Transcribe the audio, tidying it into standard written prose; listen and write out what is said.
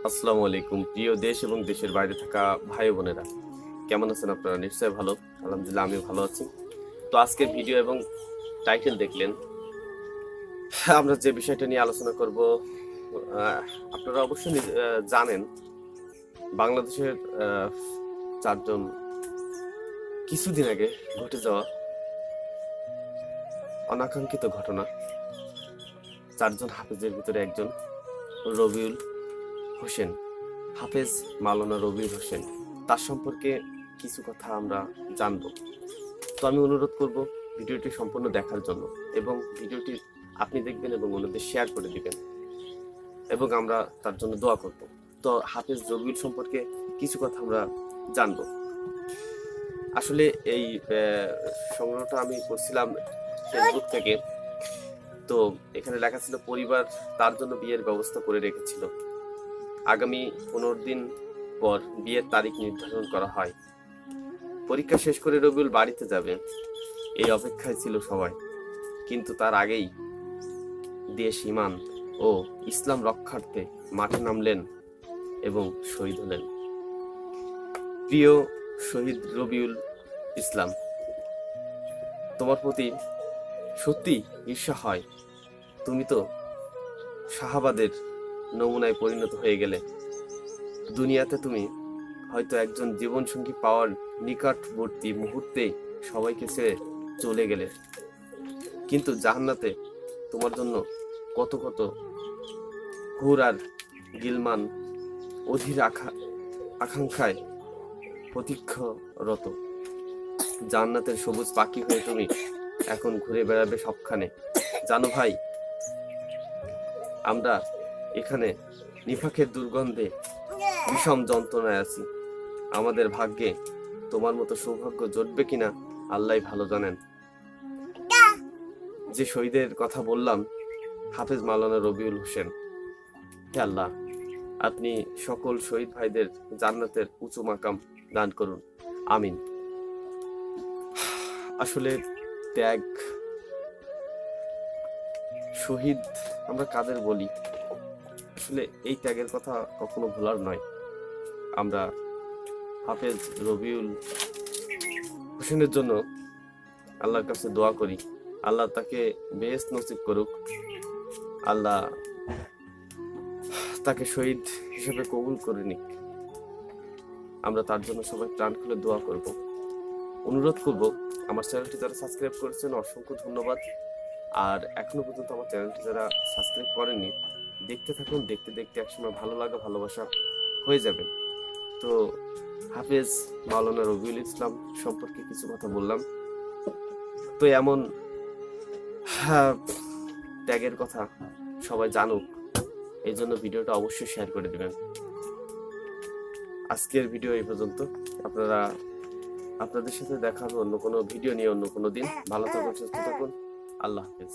আসসালামু আলাইকুম। প্রিয় দেশ এবং দেশের বাইরে থাকা ভাই বোনেরা, কেমন আছেন আপনারা? নিশ্চয়ই ভালো। আলহামদুলিল্লাহ, আমি ভালো আছি। তো আজকের ভিডিও এবং টাইটেল দেখলেন, আমরা যে বিষয়টা নিয়ে আলোচনা করব, আপনারা অবশ্যই জানেন বাংলাদেশের 4জন কিছুদিন আগে ঘটে যাওয়া অনাকাঙ্ক্ষিত ঘটনা। 4জন হাফেজের ভিতরে একজন রবিউল হোসেন, হাফেজ মাওলানা রবিউল হোসেন, তার সম্পর্কে কিছু কথা আমরা জানব। তো আমি অনুরোধ করব ভিডিওটি সম্পূর্ণ দেখার জন্য, এবং ভিডিওটি আপনি দেখবেন এবং অন্যদের শেয়ার করে দিবেন, এবং আমরা তার জন্য দোয়া করব। তো হাফেজ রবিউল সম্পর্কে কিছু কথা আমরা জানব। আসলে এই সংগ্রহটা আমি করছিলাম ফেসবুক থেকে। তো এখানে লেখা ছিল পরিবার তার জন্য বিয়ের ব্যবস্থা করে রেখেছিল। আগামী 15 দিন পর বিয়ের তারিখ নির্ধারণ করা হয়। পরীক্ষা শেষ করে রবিউল বাড়িতে যাবে, এই অপেক্ষায় ছিল সবাই। কিন্তু তার আগেই দেশ, ইমান ও ইসলাম রক্ষার্থে মাঠে নামলেন এবং শহীদ হলেন। প্রিয় শহীদ রবিউল ইসলাম, তোমার প্রতি সত্যি ঈর্ষা হয়। তুমি তো সাহাবাদের নমুনায় পরিণত হয়ে গেলে। দুনিয়াতে তুমি হয়তো একজন জীবনসঙ্গী পাওয়ার নিকটবর্তী মুহূর্তে সবাইকে ছেড়ে চলে গেলে, কিন্তু জান্নাতে তোমার জন্য কত কত হুর আর গিলমান অধীর আকাঙ্ক্ষায় প্রতীক্ষারত। জান্নাতের সবুজ পাখি হয়ে তুমি এখন ঘুরে বেড়াবে সবখানে। জানো ভাই, আমরা এখানে নিফাকের দুর্গন্ধে বিষম যন্ত্রণায় আছি। আমাদের ভাগ্যে তোমার মতো সৌভাগ্য জুটবে কিনা আল্লাহ ভালো জানেন। যে শহীদের কথা বললাম, হাফেজ মাওলানা রবিউল হোসেন, হে আল্লাহ, আপনি সকল শহীদ ভাইদের জান্নাতের উঁচু মাকাম দান করুন, আমিন। আসলে ত্যাগ, শহীদ আমরা কাদের বলি, আসলে এই ত্যাগের কথা কখনো ভোলার নয়। আমরা হাফেজ রবিউল হোসেনের জন্য আল্লাহর কাছে দোয়া করি, আল্লাহ তাকে বেহেশত নসিব করুক, আল্লাহ তাকে শহীদ হিসেবে কবুল করে নিক। আমরা তার জন্য সবাই প্রাণ খুলে দোয়া করব। অনুরোধ করব, আমার চ্যানেলটি যারা সাবস্ক্রাইব করেছেন অসংখ্য ধন্যবাদ। আর এখনো পর্যন্ত আমার চ্যানেলটি যারা সাবস্ক্রাইব করেননি, দেখতে থাকুন। দেখতে দেখতে একসময় ভালো লাগা, ভালোবাসা হয়ে যাবে। তো হাফেজ মাওলানা রবিউল ইসলাম সম্পর্কে কিছু কথা বললাম। তো এমন ত্যাগের কথা সবাই জানুক, এই জন্য ভিডিওটা অবশ্যই শেয়ার করে দিবেন। আজকের ভিডিও এই পর্যন্ত। আপনাদের সাথে দেখা হবে অন্য কোনো ভিডিও নিয়ে অন্য কোনো দিন। ভালো থাকুন, সুস্থ থাকুন। আল্লাহ হাফেজ।